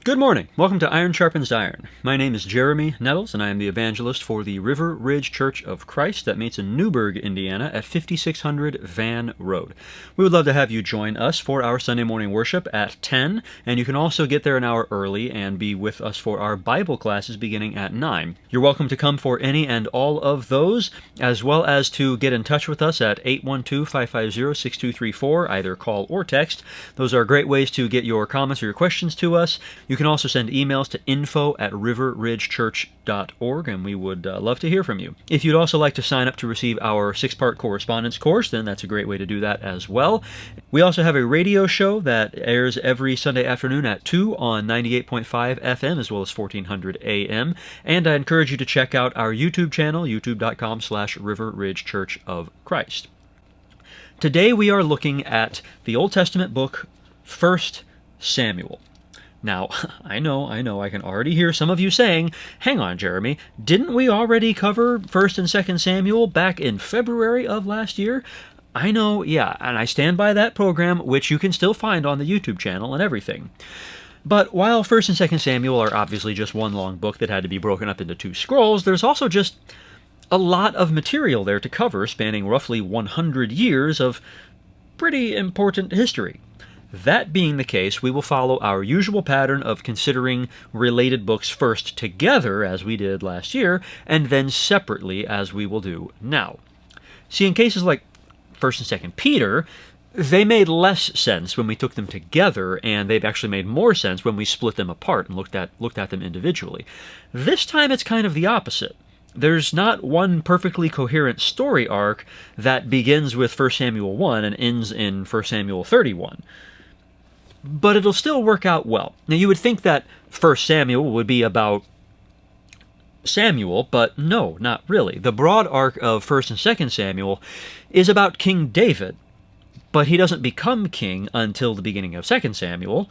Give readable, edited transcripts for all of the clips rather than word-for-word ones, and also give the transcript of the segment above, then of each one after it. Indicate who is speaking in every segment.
Speaker 1: Good morning. Welcome to Iron Sharpens Iron. My name is Jeremy Nettles, and I am the evangelist for the River Ridge Church of Christ that meets in Newburgh, Indiana at 5600 Van Road. We would love to have you join us for our Sunday morning worship at 10, and you can also get there an hour early and be with us for our Bible classes beginning at 9. You're welcome to come for any and all of those, as well as to get in touch with us at 812-550-6234, either call or text. Those are great ways to get your comments or your questions to us. You can also send emails to info@riverridgechurch.org, and we would love to hear from you. If you'd also like to sign up to receive our 6-part correspondence course, then that's a great way to do that as well. We also have a radio show that airs every Sunday afternoon at 2 on 98.5 FM as well as 1400 AM, and I encourage you to check out our YouTube channel, youtube.com/River Ridge Church of Christ. Today we are looking at the Old Testament book, 1 Samuel. Now, I know, I can already hear some of you saying, hang on, Jeremy, didn't we already cover 1 and 2 Samuel back in February of last year? I know, yeah, and I stand by that program, which you can still find on the YouTube channel and everything. But while 1 and 2 Samuel are obviously just one long book that had to be broken up into 2 scrolls, there's also just a lot of material there to cover, spanning roughly 100 years of pretty important history. That being the case, we will follow our usual pattern of considering related books first together, as we did last year, and then separately, as we will do now. See, in cases like 1 and 2 Peter, they made less sense when we took them together, and they've actually made more sense when we split them apart and looked at them individually. This time it's kind of the opposite. There's not one perfectly coherent story arc that begins with 1 Samuel 1 and ends in 1 Samuel 31. But it'll still work out well. Now, you would think that 1 Samuel would be about Samuel, but no, not really. The broad arc of 1 and 2 Samuel is about King David, but he doesn't become king until the beginning of 2 Samuel.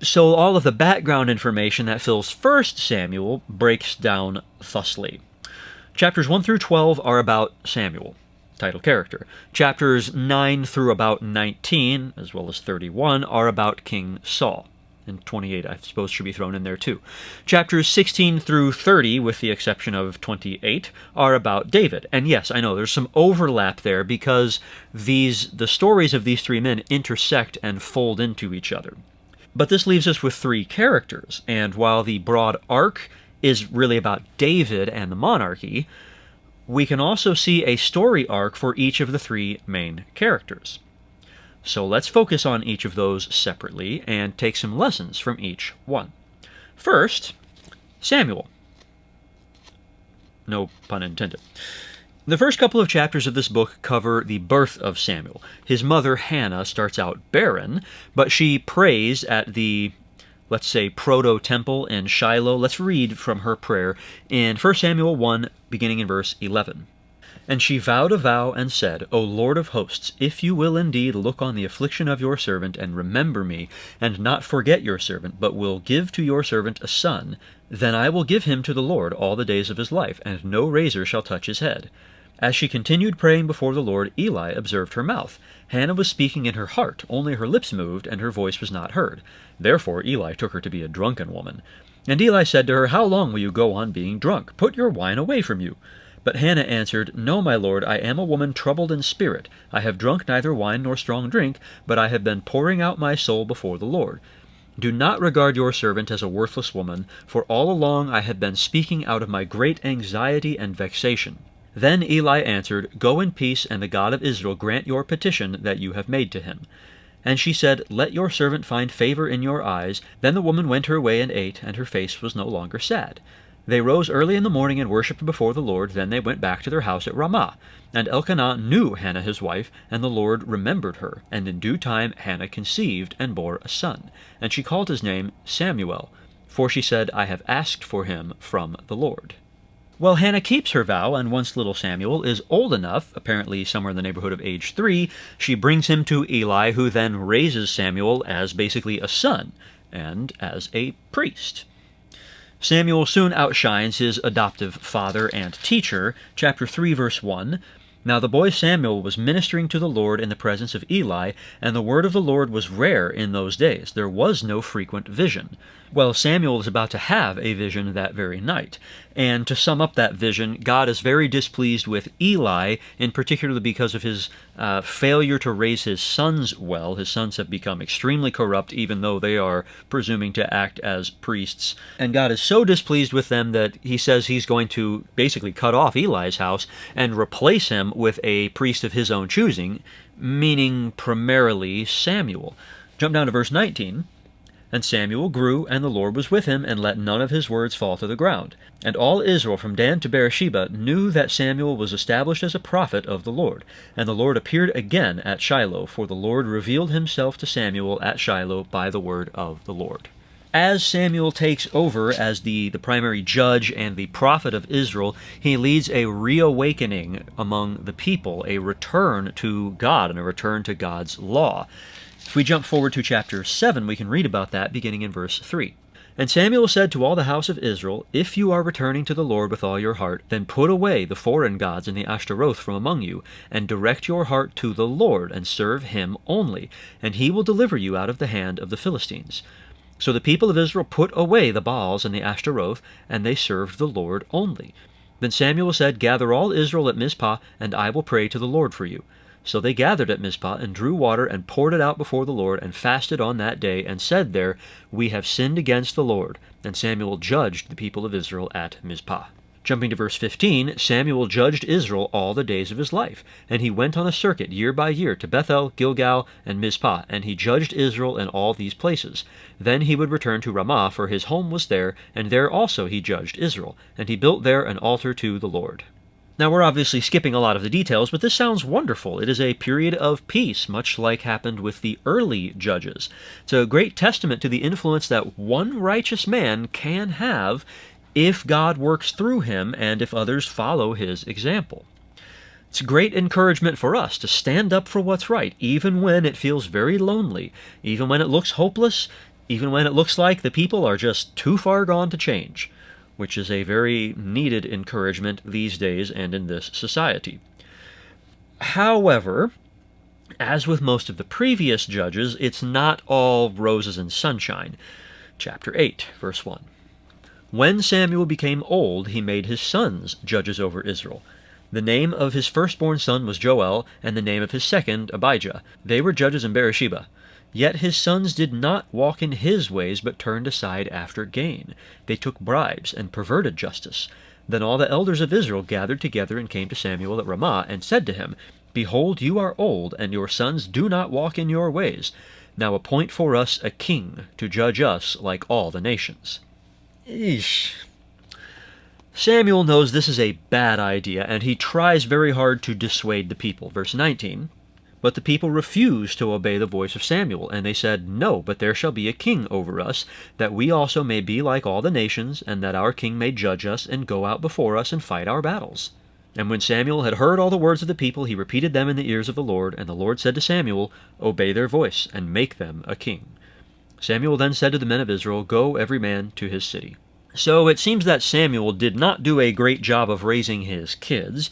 Speaker 1: So all of the background information that fills 1 Samuel breaks down thusly. Chapters 1 through 12 are about Samuel, title character. Chapters 9 through about 19, as well as 31, are about King Saul. And 28, I suppose, should be thrown in there too. Chapters 16 through 30, with the exception of 28, are about David. And yes, I know, there's some overlap there because the stories of these 3 men intersect and fold into each other. But this leaves us with 3 characters, and while the broad arc is really about David and the monarchy, we can also see a story arc for each of the 3 main characters. So let's focus on each of those separately and take some lessons from each one. First, Samuel. No pun intended. The first couple of chapters of this book cover the birth of Samuel. His mother, Hannah, starts out barren, but she prays at the, let's say, proto-temple in Shiloh. Let's read from her prayer in 1 Samuel 1, beginning in verse 11. And she vowed a vow and said, O Lord of hosts, if you will indeed look on the affliction of your servant and remember me, and not forget your servant, but will give to your servant a son, then I will give him to the Lord all the days of his life, and no razor shall touch his head. As she continued praying before the Lord, Eli observed her mouth. Hannah was speaking in her heart, only her lips moved, and her voice was not heard. Therefore Eli took her to be a drunken woman. And Eli said to her, How long will you go on being drunk? Put your wine away from you. But Hannah answered, No, my lord, I am a woman troubled in spirit. I have drunk neither wine nor strong drink, but I have been pouring out my soul before the Lord. Do not regard your servant as a worthless woman, for all along I have been speaking out of my great anxiety and vexation. Then Eli answered, Go in peace, and the God of Israel grant your petition that you have made to him. And she said, Let your servant find favor in your eyes. Then the woman went her way and ate, and her face was no longer sad. They rose early in the morning and worshipped before the Lord. Then they went back to their house at Ramah. And Elkanah knew Hannah his wife, and the Lord remembered her. And in due time Hannah conceived and bore a son. And she called his name Samuel, for she said, I have asked for him from the Lord. Well, Hannah keeps her vow, and once little Samuel is old enough, apparently somewhere in the neighborhood of age 3, she brings him to Eli, who then raises Samuel as basically a son, and as a priest. Samuel soon outshines his adoptive father and teacher. Chapter 3, verse 1, Now the boy Samuel was ministering to the Lord in the presence of Eli, and the word of the Lord was rare in those days. There was no frequent vision. Well, Samuel is about to have a vision that very night. And to sum up that vision, God is very displeased with Eli, in particular because of his failure to raise his sons well. His sons have become extremely corrupt, even though they are presuming to act as priests. And God is so displeased with them that he says he's going to basically cut off Eli's house and replace him with a priest of his own choosing, meaning primarily Samuel. Jump down to verse 19. And Samuel grew, and the Lord was with him, and let none of his words fall to the ground. And all Israel from Dan to Beersheba knew that Samuel was established as a prophet of the Lord. And the Lord appeared again at Shiloh, for the Lord revealed himself to Samuel at Shiloh by the word of the Lord. As Samuel takes over as the primary judge and the prophet of Israel, he leads a reawakening among the people, a return to God and a return to God's law. If we jump forward to chapter 7, we can read about that beginning in verse 3. And Samuel said to all the house of Israel, If you are returning to the Lord with all your heart, then put away the foreign gods and the Ashtaroth from among you, and direct your heart to the Lord, and serve him only, and he will deliver you out of the hand of the Philistines. So the people of Israel put away the Baals and the Ashtaroth, and they served the Lord only. Then Samuel said, Gather all Israel at Mizpah, and I will pray to the Lord for you. So they gathered at Mizpah, and drew water, and poured it out before the Lord, and fasted on that day, and said there, We have sinned against the Lord. And Samuel judged the people of Israel at Mizpah. Jumping to verse 15, Samuel judged Israel all the days of his life. And he went on a circuit year by year to Bethel, Gilgal, and Mizpah, and he judged Israel in all these places. Then he would return to Ramah, for his home was there, and there also he judged Israel. And he built there an altar to the Lord. Now, we're obviously skipping a lot of the details, but this sounds wonderful. It is a period of peace, much like happened with the early judges. It's a great testament to the influence that one righteous man can have if God works through him and if others follow his example. It's a great encouragement for us to stand up for what's right, even when it feels very lonely, even when it looks hopeless, even when it looks like the people are just too far gone to change, which is a very needed encouragement these days and in this society. However, as with most of the previous judges, it's not all roses and sunshine. Chapter 8, verse 1. When Samuel became old, he made his sons judges over Israel. The name of his firstborn son was Joel, and the name of his second, Abijah. They were judges in Beersheba. Yet his sons did not walk in his ways, but turned aside after gain. They took bribes and perverted justice. Then all the elders of Israel gathered together and came to Samuel at Ramah, and said to him, Behold, you are old, and your sons do not walk in your ways. Now appoint for us a king to judge us like all the nations. Eesh. Samuel knows this is a bad idea, and he tries very hard to dissuade the people. Verse 19. But the people refused to obey the voice of Samuel, and they said, No, but there shall be a king over us, that we also may be like all the nations, and that our king may judge us, and go out before us, and fight our battles. And when Samuel had heard all the words of the people, he repeated them in the ears of the Lord, and the Lord said to Samuel, Obey their voice, and make them a king. Samuel then said to the men of Israel, Go every man to his city. So it seems that Samuel did not do a great job of raising his kids.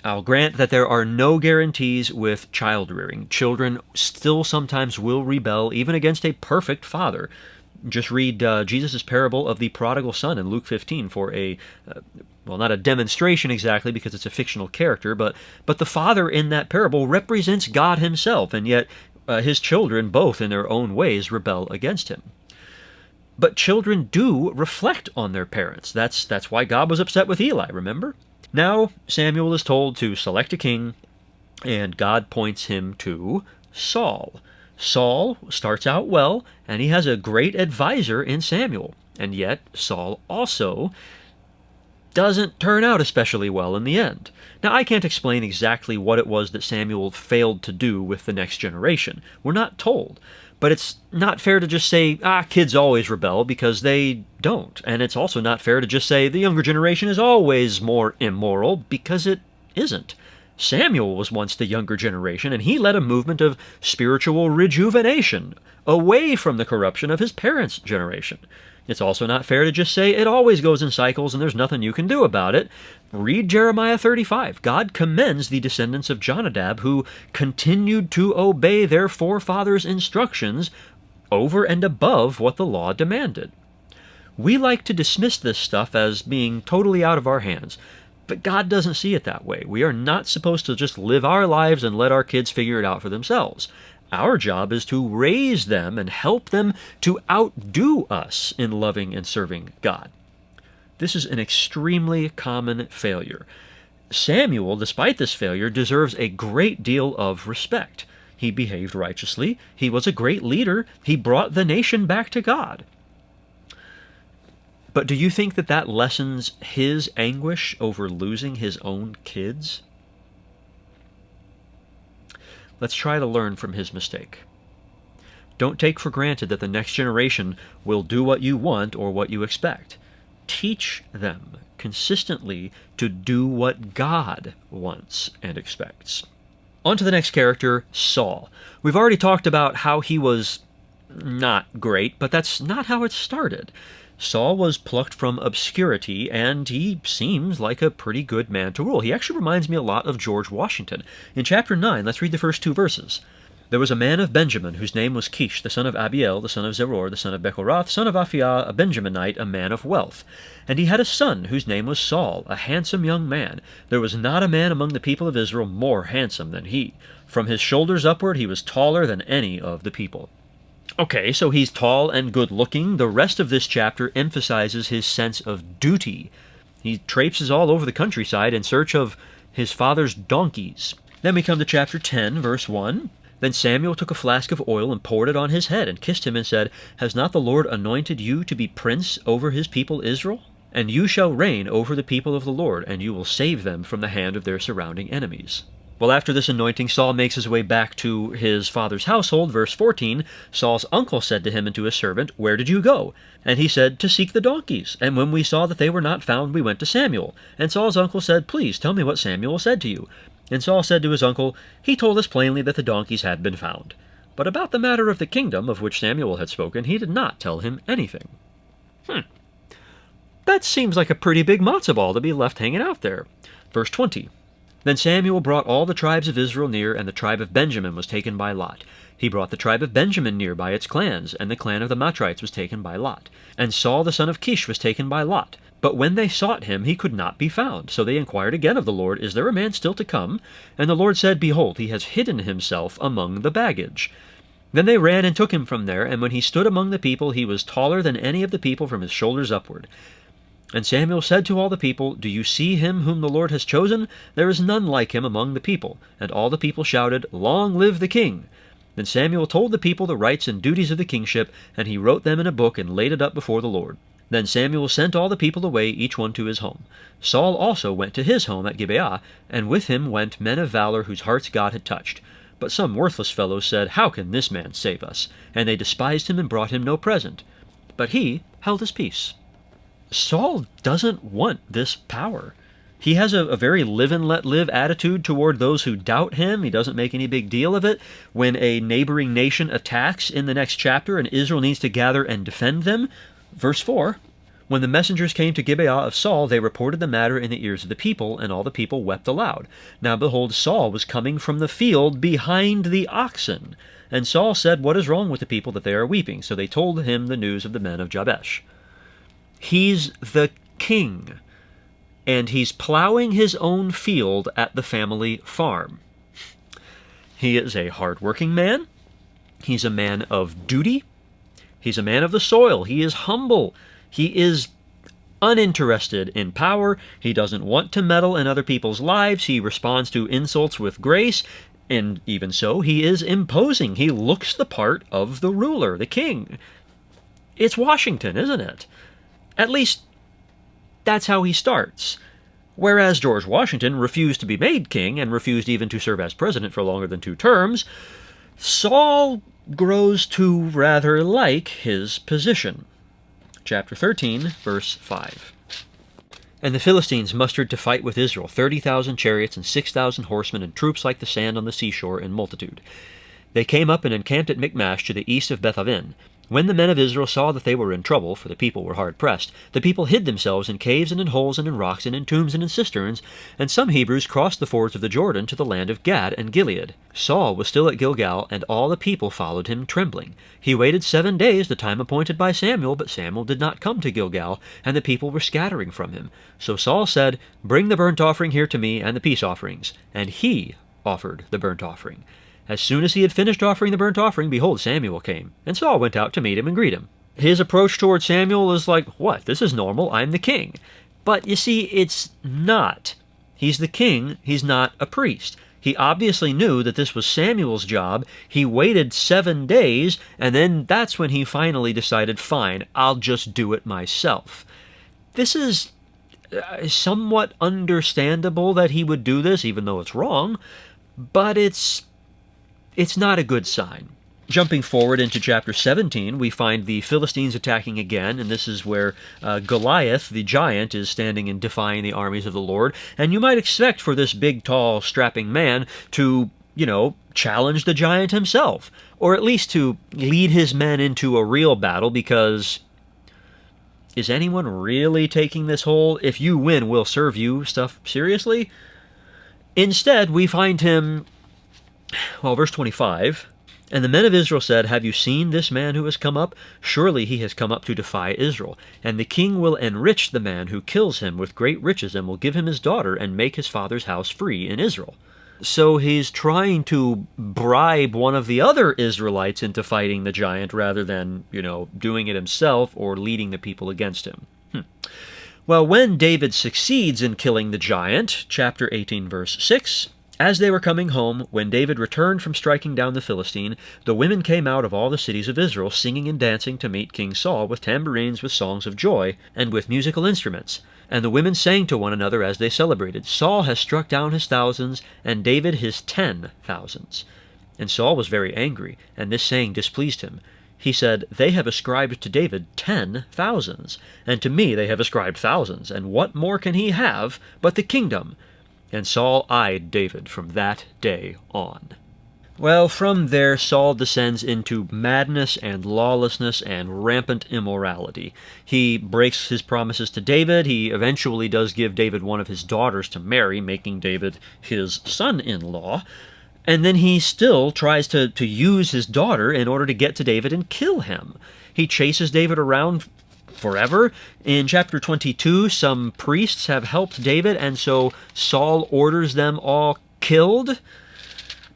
Speaker 1: I'll grant that there are no guarantees with child rearing. Children still sometimes will rebel, even against a perfect father. Just read Jesus' parable of the prodigal son in Luke 15 for not a demonstration exactly because it's a fictional character, but the father in that parable represents God himself, and yet his children, both in their own ways, rebel against him. But children do reflect on their parents. That's why God was upset with Eli, remember? Now Samuel is told to select a king, and God points him to Saul. Saul starts out well, and he has a great advisor in Samuel. And yet Saul also doesn't turn out especially well in the end. Now, I can't explain exactly what it was that Samuel failed to do with the next generation. We're not told. But it's not fair to just say, kids always rebel, because they don't. And it's also not fair to just say the younger generation is always more immoral, because it isn't. Samuel was once the younger generation, and he led a movement of spiritual rejuvenation away from the corruption of his parents' generation. It's also not fair to just say it always goes in cycles and there's nothing you can do about it. Read Jeremiah 35. God commends the descendants of Jonadab who continued to obey their forefathers' instructions over and above what the law demanded. We like to dismiss this stuff as being totally out of our hands, but God doesn't see it that way. We are not supposed to just live our lives and let our kids figure it out for themselves. Our job is to raise them and help them to outdo us in loving and serving God. This is an extremely common failure. Samuel, despite this failure, deserves a great deal of respect. He behaved righteously. He was a great leader. He brought the nation back to God. But do you think that that lessens his anguish over losing his own kids? Let's try to learn from his mistake. Don't take for granted that the next generation will do what you want or what you expect. Teach them consistently to do what God wants and expects. On to the next character, Saul. We've already talked about how he was not great, but that's not how it started. Saul was plucked from obscurity, and he seems like a pretty good man to rule. He actually reminds me a lot of George Washington. In chapter 9, let's read the first 2 verses. There was a man of Benjamin, whose name was Kish, the son of Abiel, the son of Zeror, the son of Bechorath, son of Aphiah, a Benjaminite, a man of wealth. And he had a son, whose name was Saul, a handsome young man. There was not a man among the people of Israel more handsome than he. From his shoulders upward he was taller than any of the people. Okay, so he's tall and good-looking. The rest of this chapter emphasizes his sense of duty. He traipses all over the countryside in search of his father's donkeys. Then we come to chapter 10, verse 1. Then Samuel took a flask of oil and poured it on his head and kissed him and said, Has not the Lord anointed you to be prince over his people Israel? And you shall reign over the people of the Lord, and you will save them from the hand of their surrounding enemies. Well, after this anointing, Saul makes his way back to his father's household. Verse 14, Saul's uncle said to him and to his servant, Where did you go? And he said, To seek the donkeys. And when we saw that they were not found, we went to Samuel. And Saul's uncle said, Please tell me what Samuel said to you. And Saul said to his uncle, He told us plainly that the donkeys had been found. But about the matter of the kingdom of which Samuel had spoken, he did not tell him anything. That seems like a pretty big matzo ball to be left hanging out there. Verse 20. Then Samuel brought all the tribes of Israel near, and the tribe of Benjamin was taken by lot. He brought the tribe of Benjamin near by its clans, and the clan of the Matrites was taken by lot. And Saul the son of Kish was taken by lot. But when they sought him, he could not be found. So they inquired again of the Lord, Is there a man still to come? And the Lord said, Behold, he has hidden himself among the baggage. Then they ran and took him from there, and when he stood among the people, he was taller than any of the people from his shoulders upward. And Samuel said to all the people, Do you see him whom the Lord has chosen? There is none like him among the people. And all the people shouted, Long live the king! Then Samuel told the people the rights and duties of the kingship, and he wrote them in a book and laid it up before the Lord. Then Samuel sent all the people away, each one to his home. Saul also went to his home at Gibeah, and with him went men of valor whose hearts God had touched. But some worthless fellows said, How can this man save us? And they despised him and brought him no present. But he held his peace. Saul doesn't want this power. He has a very live and let live attitude toward those who doubt him. He doesn't make any big deal of it. When a neighboring nation attacks in the next chapter and Israel needs to gather and defend them, verse 4, When the messengers came to Gibeah of Saul, they reported the matter in the ears of the people, and all the people wept aloud. Now behold, Saul was coming from the field behind the oxen. And Saul said, What is wrong with the people that they are weeping? So they told him the news of the men of Jabesh. He's the king, and he's plowing his own field at the family farm. He is a hard-working man. He's a man of duty. He's a man of the soil. He is humble. He is uninterested in power. He doesn't want to meddle in other people's lives. He responds to insults with grace, and even so, he is imposing. He looks the part of the ruler, the king. It's Washington, isn't it? At least, that's how he starts. Whereas George Washington refused to be made king and refused even to serve as president for longer than 2 terms, Saul grows to rather like his position. Chapter 13, verse 5. And the Philistines mustered to fight with Israel 30,000 chariots and 6,000 horsemen and troops like the sand on the seashore in multitude. They came up and encamped at Michmash to the east of Bethaven. When the men of Israel saw that they were in trouble, for the people were hard pressed, the people hid themselves in caves and in holes and in rocks and in tombs and in cisterns, and some Hebrews crossed the fords of the Jordan to the land of Gad and Gilead. Saul was still at Gilgal, and all the people followed him trembling. He waited 7 days, the time appointed by Samuel, but Samuel did not come to Gilgal, and the people were scattering from him. So Saul said, "Bring the burnt offering here to me, and the peace offerings." And he offered the burnt offering. As soon as he had finished offering the burnt offering, behold, Samuel came, and Saul went out to meet him and greet him. His approach toward Samuel is like, what? This is normal. I'm the king. But you see, it's not. He's the king. He's not a priest. He obviously knew that this was Samuel's job. He waited 7 days, and then that's when he finally decided, fine, I'll just do it myself. This is somewhat understandable that he would do this, even though it's wrong, but it's not a good sign. Jumping forward into chapter 17, we find the Philistines attacking again, and this is where Goliath, the giant, is standing and defying the armies of the Lord. And you might expect for this big, tall, strapping man to, challenge the giant himself, or at least to lead his men into a real battle, because is anyone really taking this whole, if you win, we'll serve you stuff seriously? Instead, we find him, verse 25, "And the men of Israel said, Have you seen this man who has come up? Surely he has come up to defy Israel. And the king will enrich the man who kills him with great riches, and will give him his daughter, and make his father's house free in Israel." So he's trying to bribe one of the other Israelites into fighting the giant rather than, doing it himself or leading the people against him. Well, when David succeeds in killing the giant, chapter 18, verse 6, "As they were coming home, when David returned from striking down the Philistine, the women came out of all the cities of Israel, singing and dancing to meet King Saul, with tambourines, with songs of joy, and with musical instruments. And the women sang to one another as they celebrated, Saul has struck down his thousands, and David his 10,000s. And Saul was very angry, and this saying displeased him. He said, They have ascribed to David 10,000s, and to me they have ascribed thousands, and what more can he have but the kingdom? And Saul eyed David from that day on." Well, from there Saul descends into madness and lawlessness and rampant immorality. He breaks his promises to David. He eventually does give David one of his daughters to marry, making David his son-in-law. And then he still tries to use his daughter in order to get to David and kill him. He chases David around forever. In chapter 22, some priests have helped David, and so Saul orders them all killed.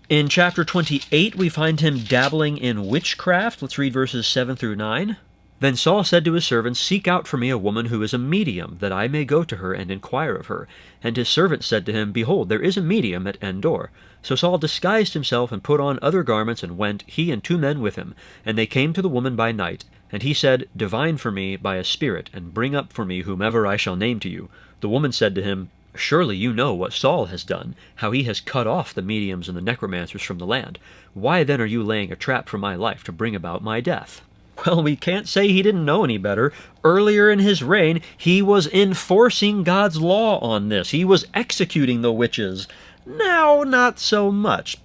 Speaker 1: In chapter 28, we find him dabbling in witchcraft. Let's read verses 7 through 9. "Then Saul said to his servants, Seek out for me a woman who is a medium, that I may go to her and inquire of her. And his servants said to him, Behold, there is a medium at Endor. So Saul disguised himself and put on other garments and went, he and 2 men with him. And they came to the woman by night. And he said, Divine for me by a spirit, and bring up for me whomever I shall name to you. The woman said to him, Surely you know what Saul has done, how he has cut off the mediums and the necromancers from the land. Why then are you laying a trap for my life to bring about my death? Well, we can't say he didn't know any better. Earlier in his reign, he was enforcing God's law on this. He was executing the witches. Now, not so much.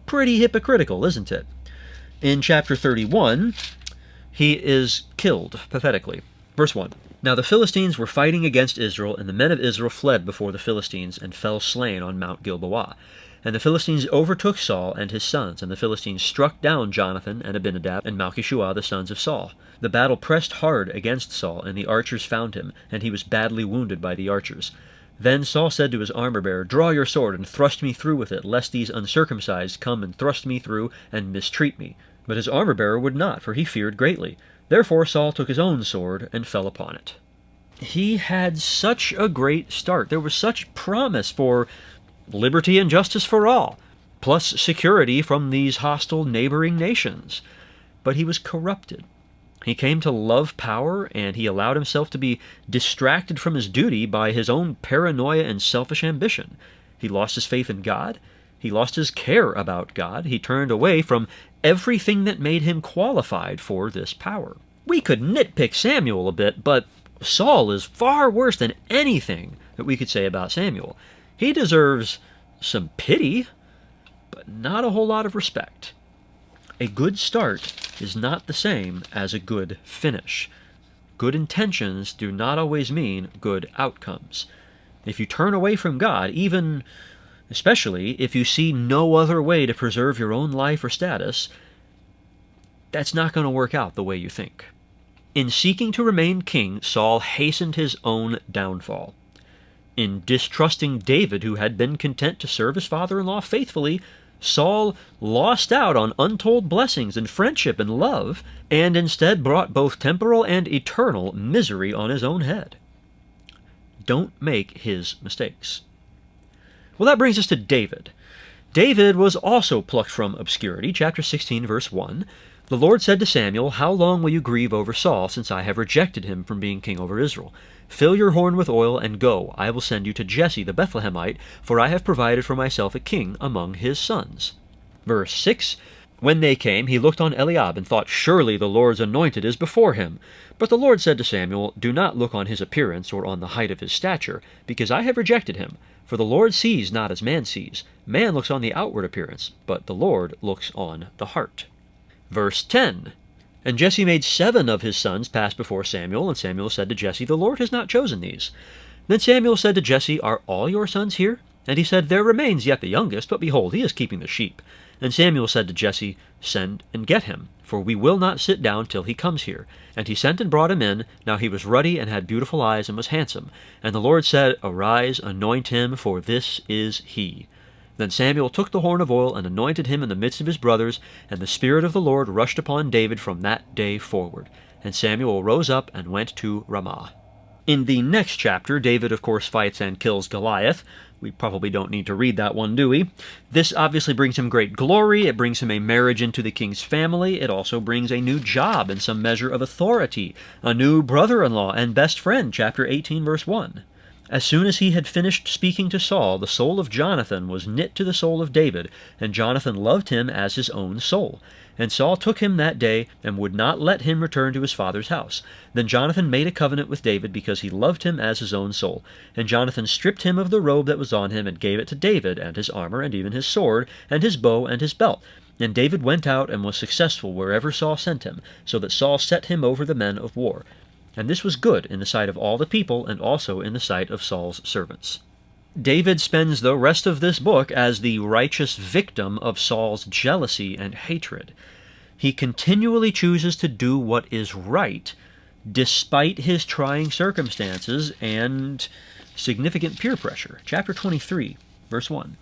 Speaker 1: Pretty hypocritical, isn't it? In chapter 31, he is killed, pathetically. Verse 1. Now the Philistines were fighting against Israel, and the men of Israel fled before the Philistines, and fell slain on Mount Gilboa. And the Philistines overtook Saul and his sons, and the Philistines struck down Jonathan and Abinadab and Malchishua, the sons of Saul. The battle pressed hard against Saul, and the archers found him, and he was badly wounded by the archers. Then Saul said to his armor-bearer, Draw your sword, and thrust me through with it, lest these uncircumcised come and thrust me through, and mistreat me. But his armor-bearer would not, for he feared greatly. Therefore Saul took his own sword, and fell upon it. He had such a great start. There was such promise for liberty and justice for all, plus security from these hostile neighboring nations. But he was corrupted. He came to love power, and he allowed himself to be distracted from his duty by his own paranoia and selfish ambition. He lost his faith in God. He lost his care about God. He turned away from everything that made him qualified for this power. We could nitpick Samuel a bit, but Saul is far worse than anything that we could say about Samuel. He deserves some pity, but not a whole lot of respect. A good start is not the same as a good finish. Good intentions do not always mean good outcomes. If you turn away from God, especially if you see no other way to preserve your own life or status, that's not going to work out the way you think. In seeking to remain king, Saul hastened his own downfall. In distrusting David, who had been content to serve his father-in-law faithfully, Saul lost out on untold blessings and friendship and love, and instead brought both temporal and eternal misery on his own head. Don't make his mistakes. Well, that brings us to David. David was also plucked from obscurity. Chapter 16, verse 1. The Lord said to Samuel, "How long will you grieve over Saul, since I have rejected him from being king over Israel? Fill your horn with oil and go. I will send you to Jesse the Bethlehemite, for I have provided for myself a king among his sons." Verse 6. When they came, he looked on Eliab and thought, "Surely the Lord's anointed is before him." But the Lord said to Samuel, "Do not look on his appearance or on the height of his stature, because I have rejected him. For the Lord sees not as man sees. Man looks on the outward appearance, but the Lord looks on the heart." Verse 10. And Jesse made 7 of his sons pass before Samuel, and Samuel said to Jesse, "The Lord has not chosen these." Then Samuel said to Jesse, "Are all your sons here?" And he said, "There remains yet the youngest, but behold, he is keeping the sheep." And Samuel said to Jesse, "Send and get him, for we will not sit down till he comes here." And he sent and brought him in. Now he was ruddy and had beautiful eyes and was handsome. And the Lord said, "Arise, anoint him, for this is he." Then Samuel took the horn of oil and anointed him in the midst of his brothers, and the Spirit of the Lord rushed upon David from that day forward. And Samuel rose up and went to Ramah. In the next chapter, David, of course, fights and kills Goliath. We probably don't need to read that one, do we? This obviously brings him great glory. It brings him a marriage into the king's family. It also brings a new job and some measure of authority, a new brother-in-law and best friend, chapter 18, verse 1. As soon as he had finished speaking to Saul, the soul of Jonathan was knit to the soul of David, and Jonathan loved him as his own soul. And Saul took him that day, and would not let him return to his father's house. Then Jonathan made a covenant with David, because he loved him as his own soul. And Jonathan stripped him of the robe that was on him, and gave it to David, and his armor, and even his sword, and his bow, and his belt. And David went out, and was successful wherever Saul sent him, so that Saul set him over the men of war. And this was good in the sight of all the people, and also in the sight of Saul's servants. David spends the rest of this book as the righteous victim of Saul's jealousy and hatred. He continually chooses to do what is right, despite his trying circumstances and significant peer pressure. Chapter 23, verse 1.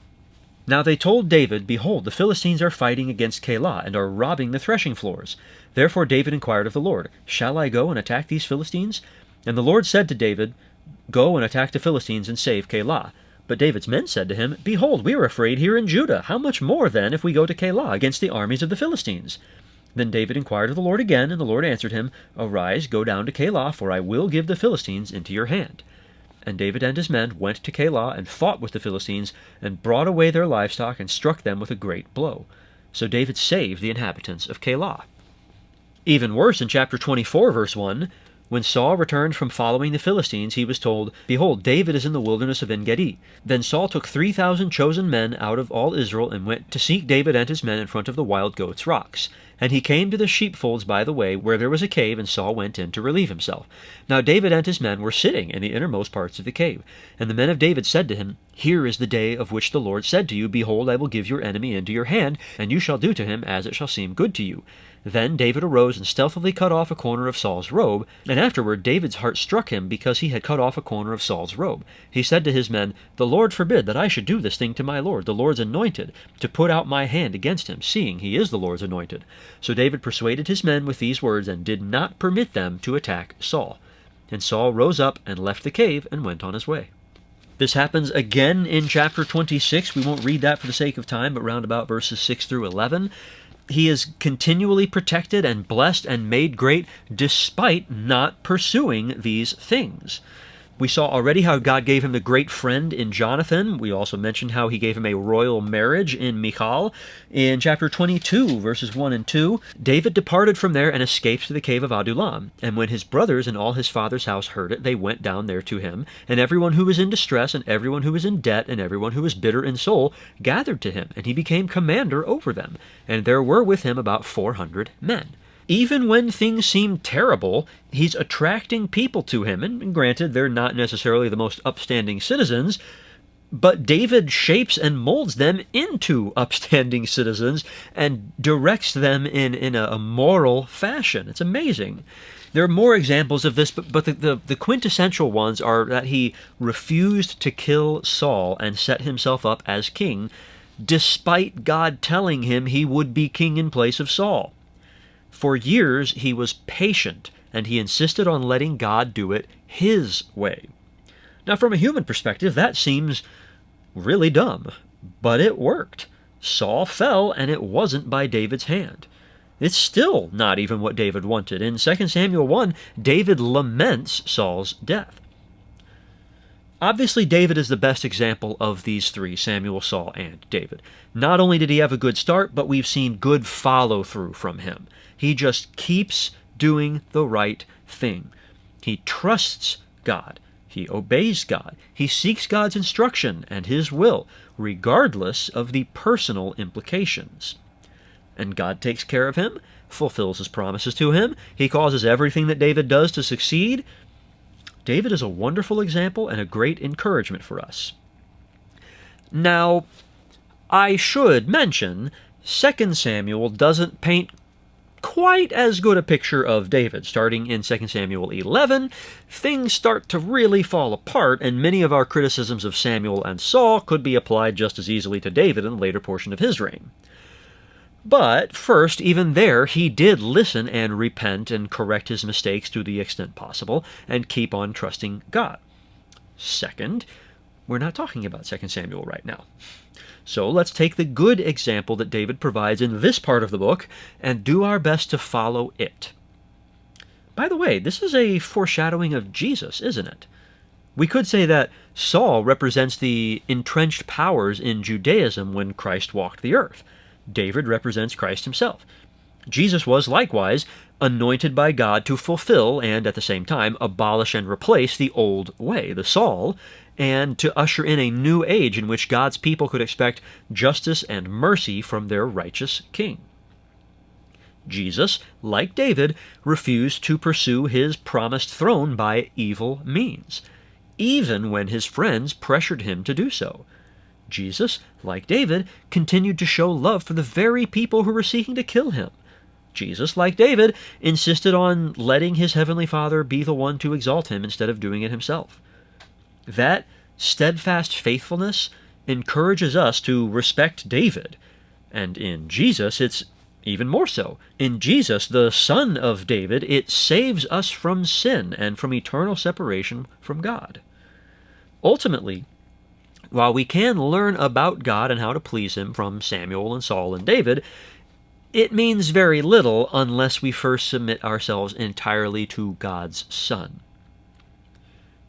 Speaker 1: Now they told David, "Behold, the Philistines are fighting against Keilah, and are robbing the threshing floors." Therefore David inquired of the Lord, "Shall I go and attack these Philistines?" And the Lord said to David, "Go and attack the Philistines and save Keilah." But David's men said to him, "Behold, we are afraid here in Judah. How much more then if we go to Keilah against the armies of the Philistines?" Then David inquired of the Lord again, and the Lord answered him, "Arise, go down to Keilah, for I will give the Philistines into your hand." And David and his men went to Keilah and fought with the Philistines, and brought away their livestock, and struck them with a great blow. So David saved the inhabitants of Keilah. Even worse, in chapter 24, verse 1, when Saul returned from following the Philistines, he was told, "Behold, David is in the wilderness of En-Gedi." Then Saul took 3,000 chosen men out of all Israel, and went to seek David and his men in front of the wild goats' rocks. And he came to the sheepfolds by the way, where there was a cave, and Saul went in to relieve himself. Now David and his men were sitting in the innermost parts of the cave. And the men of David said to him, "Here is the day of which the Lord said to you, Behold, I will give your enemy into your hand, and you shall do to him as it shall seem good to you." Then David arose and stealthily cut off a corner of Saul's robe, and afterward David's heart struck him because he had cut off a corner of Saul's robe. He said to his men, "The Lord forbid that I should do this thing to my Lord, the Lord's anointed, to put out my hand against him, seeing he is the Lord's anointed." So David persuaded his men with these words, and did not permit them to attack Saul. And Saul rose up and left the cave and went on his way. This happens again in chapter 26. We won't read that for the sake of time, but round about verses 6 through 11. He is continually protected and blessed and made great despite not pursuing these things. We saw already how God gave him a great friend in Jonathan. We also mentioned how he gave him a royal marriage in Michal. In chapter 22, verses 1 and 2, David departed from there and escaped to the cave of Adullam. And when his brothers and all his father's house heard it, they went down there to him. And everyone who was in distress, and everyone who was in debt, and everyone who was bitter in soul, gathered to him, and he became commander over them. And there were with him about 400 men. Even when things seem terrible, he's attracting people to him. And granted, they're not necessarily the most upstanding citizens, but David shapes and molds them into upstanding citizens and directs them in a moral fashion. It's amazing. There are more examples of this, but the quintessential ones are that he refused to kill Saul and set himself up as king, despite God telling him he would be king in place of Saul. For years, he was patient, and he insisted on letting God do it his way. Now, from a human perspective, that seems really dumb, but it worked. Saul fell, and it wasn't by David's hand. It's still not even what David wanted. In 2 Samuel 1, David laments Saul's death. Obviously, David is the best example of these three, Samuel, Saul, and David. Not only did he have a good start, but we've seen good follow-through from him. He just keeps doing the right thing. He trusts God. He obeys God. He seeks God's instruction and his will, regardless of the personal implications. And God takes care of him, fulfills his promises to him. He causes everything that David does to succeed. David is a wonderful example and a great encouragement for us. Now, I should mention, 2 Samuel doesn't paint quite as good a picture of David. Starting in 2 Samuel 11, things start to really fall apart, and many of our criticisms of Samuel and Saul could be applied just as easily to David in the later portion of his reign. But first, even there, he did listen and repent and correct his mistakes to the extent possible and keep on trusting God. Second, we're not talking about 2 Samuel right now. So let's take the good example that David provides in this part of the book and do our best to follow it. By the way, this is a foreshadowing of Jesus, isn't it? We could say that Saul represents the entrenched powers in Judaism when Christ walked the earth. David represents Christ himself. Jesus was likewise anointed by God to fulfill and, at the same time, abolish and replace the old way, the Saul, and to usher in a new age in which God's people could expect justice and mercy from their righteous king. Jesus, like David, refused to pursue his promised throne by evil means, even when his friends pressured him to do so. Jesus, like David, continued to show love for the very people who were seeking to kill him. Jesus, like David, insisted on letting his heavenly Father be the one to exalt him instead of doing it himself. That steadfast faithfulness encourages us to respect David, and in Jesus it's even more so. In Jesus, the Son of David, it saves us from sin and from eternal separation from God. Ultimately, while we can learn about God and how to please him from Samuel and Saul and David, it means very little unless we first submit ourselves entirely to God's Son.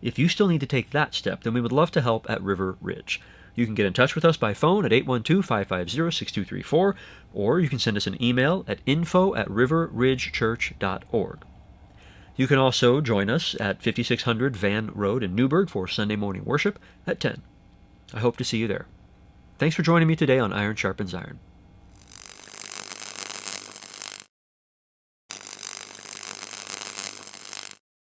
Speaker 1: If you still need to take that step, then we would love to help at River Ridge. You can get in touch with us by phone at 812-550-6234, or you can send us an email at info@riverridgechurch.org. You can also join us at 5600 Van Road in Newburgh for Sunday morning worship at 10. I hope to see you there. Thanks for joining me today on Iron Sharpens Iron.